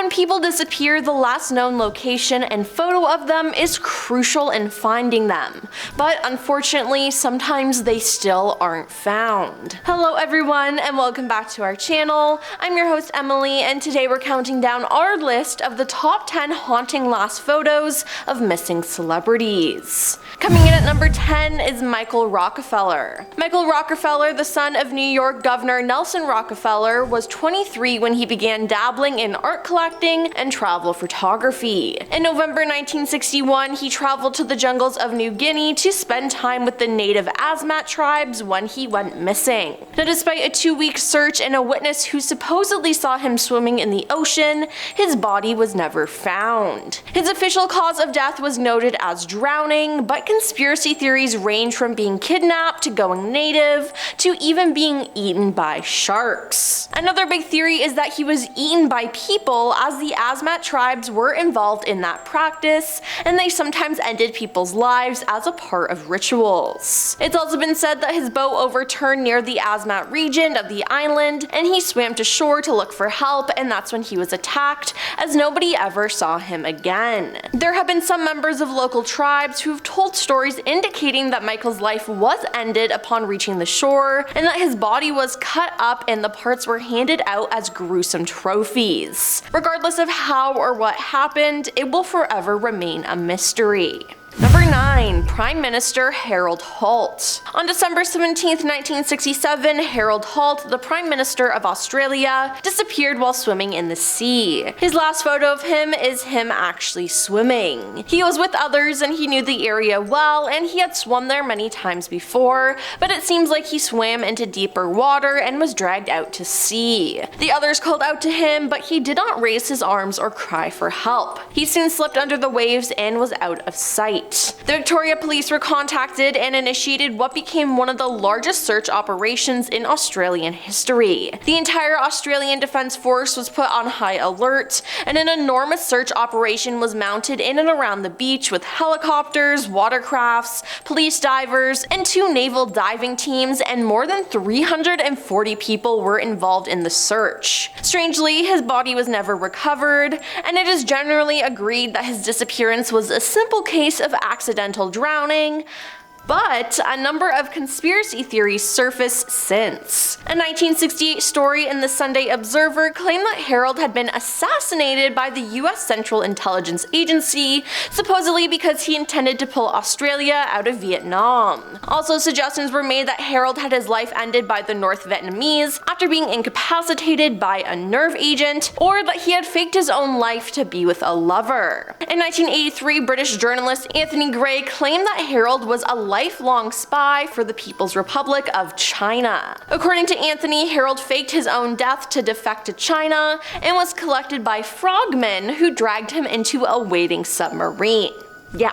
when people disappear, the last known location and photo of them is crucial in finding them, but unfortunately sometimes they still aren't found. Hello everyone and welcome back to our channel. I'm your host Emily, and today we're counting down our list of the top 10 haunting last photos of missing celebrities. Coming in at number 10 is Michael Rockefeller. Michael Rockefeller, the son of New York Governor Nelson Rockefeller, was 23 when he began dabbling in art collecting and travel photography. In November 1961, he traveled to the jungles of New Guinea to spend time with the native Asmat tribes when he went missing. Now, despite a 2-week search and a witness who supposedly saw him swimming in the ocean, his body was never found. His official cause of death was noted as drowning, but conspiracy theories range from being kidnapped to going native to even being eaten by sharks. Another big theory is that he was eaten by people, as the Asmat tribes were involved in that practice, and they sometimes ended people's lives as a part of rituals. It's also been said that his boat overturned near the Asmat region of the island, and he swam to shore to look for help, and that's when he was attacked, as nobody ever saw him again. There have been some members of local tribes who've told stories indicating that Michael's life was ended upon reaching the shore, and that his body was cut up and the parts were handed out as gruesome trophies. Regardless of how or what happened, it will forever remain a mystery. Number 9. Prime Minister Harold Holt. On December 17, 1967, Harold Holt, the Prime Minister of Australia, disappeared while swimming in the sea. His last photo of him is him actually swimming. He was with others and he knew the area well, and he had swum there many times before, but it seems like he swam into deeper water and was dragged out to sea. The others called out to him, but he did not raise his arms or cry for help. He soon slipped under the waves and was out of sight. The Victoria Police were contacted and initiated what became one of the largest search operations in Australian history. The entire Australian Defence Force was put on high alert, and an enormous search operation was mounted in and around the beach with helicopters, watercrafts, police divers, and 2 naval diving teams, and more than 340 people were involved in the search. Strangely, his body was never recovered, and it is generally agreed that his disappearance was a simple case of accidental drowning, but a number of conspiracy theories surfaced since. A 1968 story in the Sunday Observer claimed that Harold had been assassinated by the US Central Intelligence Agency, supposedly because he intended to pull Australia out of Vietnam. Also, suggestions were made that Harold had his life ended by the North Vietnamese after being incapacitated by a nerve agent, or that he had faked his own life to be with a lover. In 1983, British journalist Anthony Gray claimed that Harold was a lifelong spy for the People's Republic of China. According to Anthony, Harold faked his own death to defect to China and was collected by frogmen who dragged him into a waiting submarine. Yeah.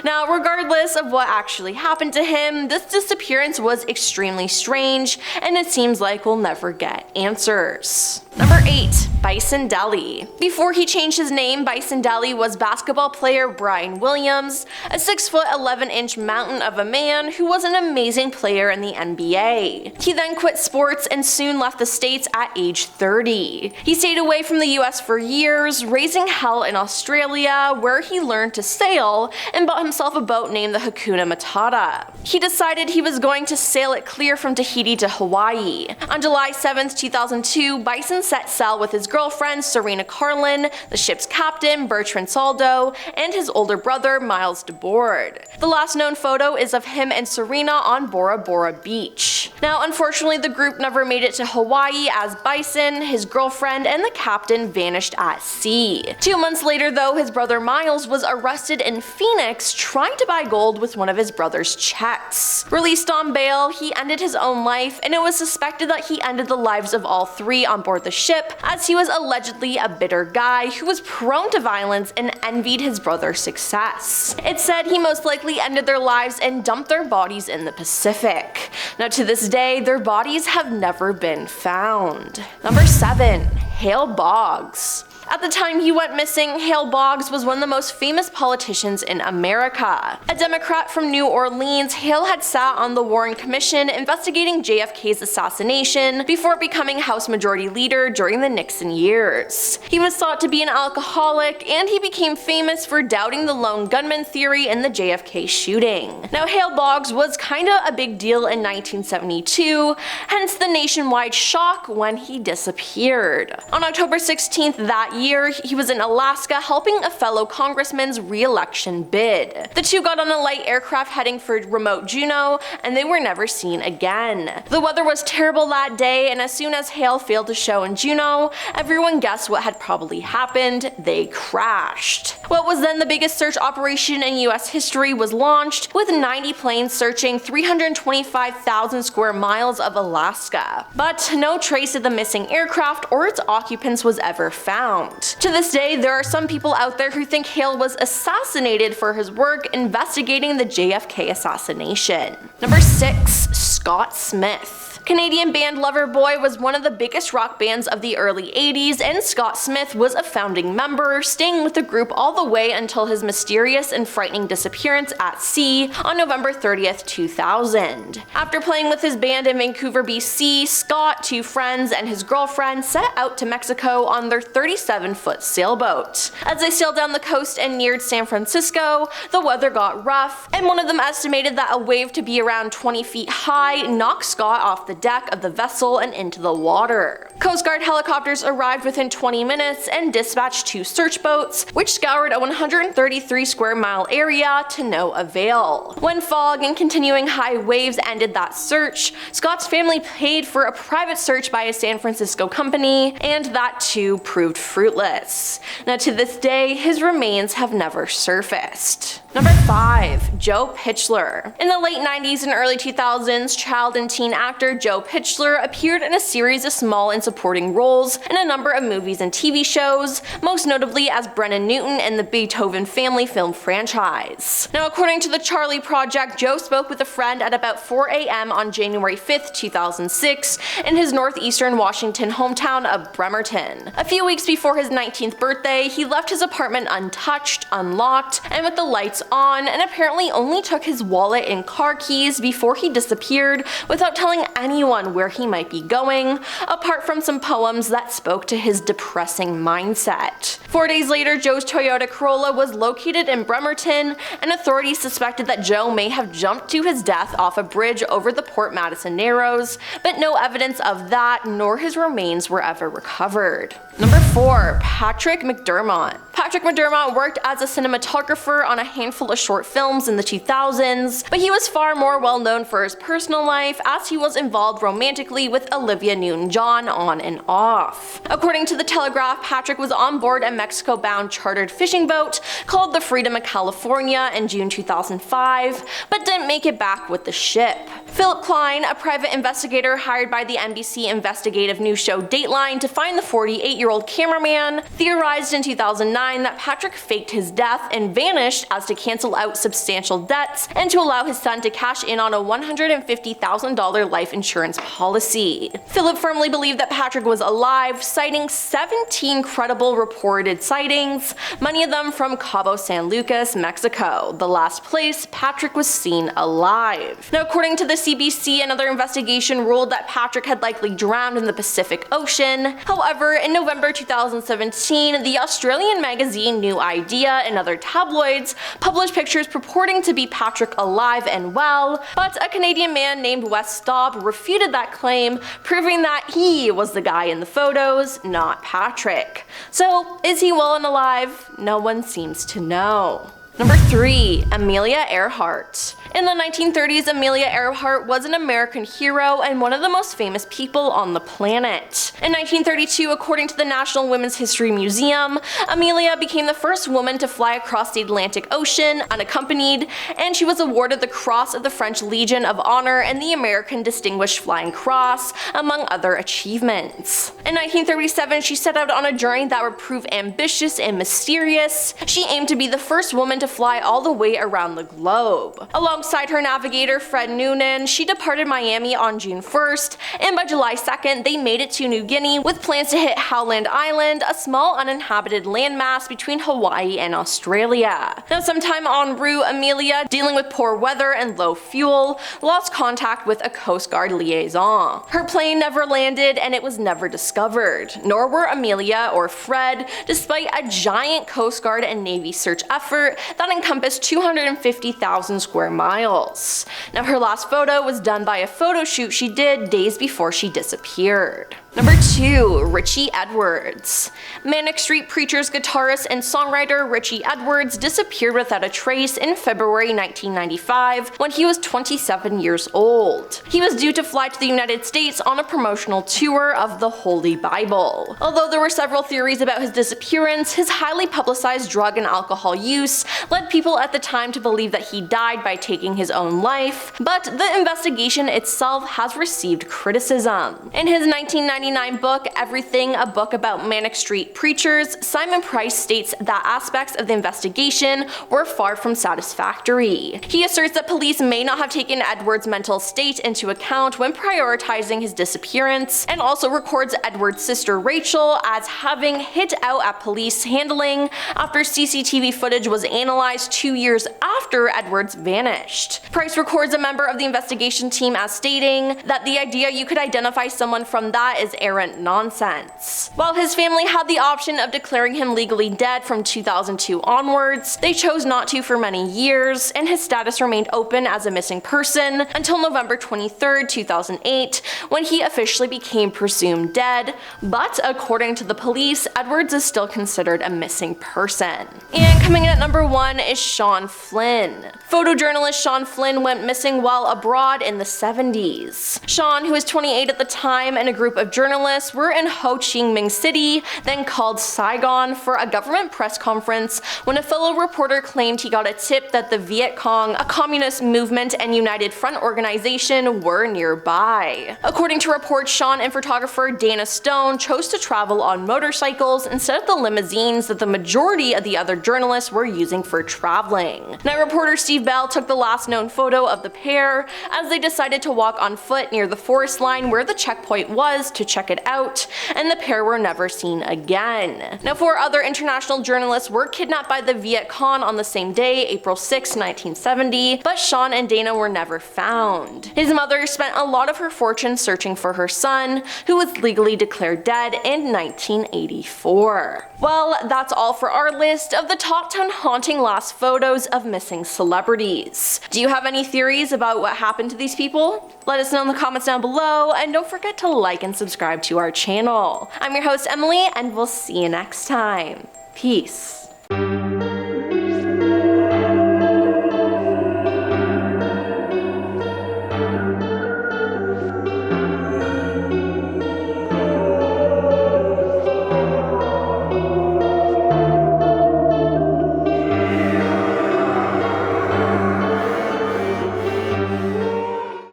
Now, regardless of what actually happened to him, this disappearance was extremely strange, and it seems like we'll never get answers. Number 8. Bison Dele. Before he changed his name, Bison Dele was basketball player Brian Williams, a 6'11" mountain of a man who was an amazing player in the NBA. He then quit sports and soon left the States at age 30. He stayed away from the US for years, raising hell in Australia, where he learned to sail and bought himself a boat named the Hakuna Matata. He decided he was going to sail it clear from Tahiti to Hawaii. On July 7, 2002, Bison set sail with his girlfriend Serena Carlin, the ship's captain Bertrand Saldo, and his older brother Miles DeBoard. The last known photo is of him and Serena on Bora Bora Beach. Now, unfortunately, the group never made it to Hawaii, as Bison, his girlfriend, and the captain vanished at sea. 2 months later, though, his brother Miles was arrested in Phoenix trying to buy gold with one of his brother's checks. Released on bail, he ended his own life, and it was suspected that he ended the lives of all 3 on board the ship, as he was allegedly a bitter guy who was prone to violence and envied his brother's success. It's said he most likely ended their lives and dumped their bodies in the Pacific. Now, to this day, their bodies have never been found. Number 7. Hale Boggs. At the time he went missing, Hale Boggs was one of the most famous politicians in America. A Democrat from New Orleans, Hale had sat on the Warren Commission investigating JFK's assassination before becoming House Majority Leader during the Nixon years. He was thought to be an alcoholic, and he became famous for doubting the lone gunman theory in the JFK shooting. Now, Hale Boggs was kinda a big deal in 1972, hence the nationwide shock when he disappeared. On October 16th that year, he was in Alaska helping a fellow congressman's re-election bid. The two got on a light aircraft heading for remote Juneau, and they were never seen again. The weather was terrible that day, and as soon as Hale failed to show in Juneau, everyone guessed what had probably happened: they crashed. What was then the biggest search operation in US history was launched, with 90 planes searching 325,000 square miles of Alaska. But no trace of the missing aircraft or its occupants was ever found. To this day, there are some people out there who think Hale was assassinated for his work investigating the JFK assassination. Number 6. Scott Smith. Canadian band Loverboy was one of the biggest rock bands of the early 80s, and Scott Smith was a founding member, staying with the group all the way until his mysterious and frightening disappearance at sea on November 30th, 2000. After playing with his band in Vancouver, BC, Scott, two friends, and his girlfriend set out to Mexico on their 37-foot sailboat. As they sailed down the coast and neared San Francisco, the weather got rough, and one of them estimated that a wave to be around 20 feet high knocked Scott off the deck of the vessel and into the water. Coast Guard helicopters arrived within 20 minutes and dispatched 2 search boats, which scoured a 133 square mile area to no avail. When fog and continuing high waves ended that search, Scott's family paid for a private search by a San Francisco company, and that too proved fruitless. Now, to this day, his remains have never surfaced. Number 5. Joe Pichler. In the late 90s and early 2000s, child and teen actor Joe Pichler appeared in a series of small and supporting roles in a number of movies and TV shows, most notably as Brennan Newton in the Beethoven family film franchise. Now, according to the Charlie Project, Joe spoke with a friend at about 4 a.m. on January 5th, 2006, in his northeastern Washington hometown of Bremerton. A few weeks before his 19th birthday, he left his apartment untouched, unlocked, and with the lights on, and apparently only took his wallet and car keys before he disappeared without telling anyone where he might be going, apart from some poems that spoke to his depressing mindset. 4 days later, Joe's Toyota Corolla was located in Bremerton, and authorities suspected that Joe may have jumped to his death off a bridge over the Port Madison Narrows, but no evidence of that nor his remains were ever recovered. Number 4. Patrick McDermott. Patrick McDermott worked as a cinematographer on a handful of short films in the 2000s, but he was far more well known for his personal life, as he was involved romantically with Olivia Newton-John on and off. According to the Telegraph, Patrick was on board a Mexico-bound chartered fishing boat called the Freedom of California in June 2005, but didn't make it back with the ship. Philip Klein, a private investigator hired by the NBC investigative news show Dateline to find the 48-year-old cameraman, theorized in 2009 that Patrick faked his death and vanished as to cancel out substantial debts and to allow his son to cash in on a $150,000 life insurance policy. Philip firmly believed that Patrick was alive, citing 17 credible reported sightings, many of them from Cabo San Lucas, Mexico, the last place Patrick was seen alive. Now, according to the CBC, another investigation ruled that Patrick had likely drowned in the Pacific Ocean. However, in November 2017, the Australian magazine New Idea and other tabloids published pictures purporting to be Patrick alive and well, but a Canadian man named Wes Staub refuted that claim, proving that he was the guy in the photos, not Patrick. So, is he well and alive? No one seems to know. Number 3. Amelia Earhart. In the 1930s, Amelia Earhart was an American hero and one of the most famous people on the planet. In 1932, according to the National Women's History Museum, Amelia became the first woman to fly across the Atlantic Ocean unaccompanied, and she was awarded the Cross of the French Legion of Honor and the American Distinguished Flying Cross, among other achievements. In 1937, she set out on a journey that would prove ambitious and mysterious. She aimed to be the first woman to fly all the way around the globe. Alongside her navigator Fred Noonan, she departed Miami on June 1st, and by July 2nd they made it to New Guinea with plans to hit Howland Island, a small uninhabited landmass between Hawaii and Australia. Now sometime en route, Amelia, dealing with poor weather and low fuel, lost contact with a Coast Guard liaison. Her plane never landed and it was never discovered, nor were Amelia or Fred, despite a giant Coast Guard and Navy search effort that encompassed 250,000 square miles. Now her last photo was done by a photo shoot she did days before she disappeared. Number 2. Richey Edwards. Manic Street Preachers guitarist and songwriter Richey Edwards disappeared without a trace in February 1995 when he was 27 years old. He was due to fly to the United States on a promotional tour of the Holy Bible. Although there were several theories about his disappearance, his highly publicized drug and alcohol use led people at the time to believe that he died by taking his own life, but the investigation itself has received criticism. In his 1999 book, Everything, a Book About Manic Street Preachers, Simon Price states that aspects of the investigation were far from satisfactory. He asserts that police may not have taken Edwards' mental state into account when prioritizing his disappearance, and also records Edwards' sister Rachel as having hit out at police handling after CCTV footage was analyzed 2 years after Edwards vanished. Price records a member of the investigation team as stating that the idea you could identify someone from that is errant nonsense. While his family had the option of declaring him legally dead from 2002 onwards, they chose not to for many years, and his status remained open as a missing person until November 23, 2008, when he officially became presumed dead, but according to the police, Edwards is still considered a missing person. And coming in at number 1 is Sean Flynn. Photojournalist Sean Flynn went missing while abroad in the 70s. Sean, who was 28 at the time, and a group of journalists were in Ho Chi Minh City, then called Saigon, for a government press conference when a fellow reporter claimed he got a tip that the Viet Cong, a communist movement and United Front organization, were nearby. According to reports, Sean and photographer Dana Stone chose to travel on motorcycles instead of the limousines that the majority of the other journalists were using for traveling. Night reporter Steve Bell took the last known photo of the pair as they decided to walk on foot near the forest line where the checkpoint was to check it out, and the pair were never seen again. Now 4 other international journalists were kidnapped by the Viet Cong on the same day, April 6, 1970, but Sean and Dana were never found. His mother spent a lot of her fortune searching for her son, who was legally declared dead in 1984. Well, that's all for our list of the top 10 haunting last photos of missing celebrities. Do you have any theories about what happened to these people? Let us know in the comments down below, and don't forget to like and subscribe to our channel. I'm your host Emily, and we'll see you next time. Peace.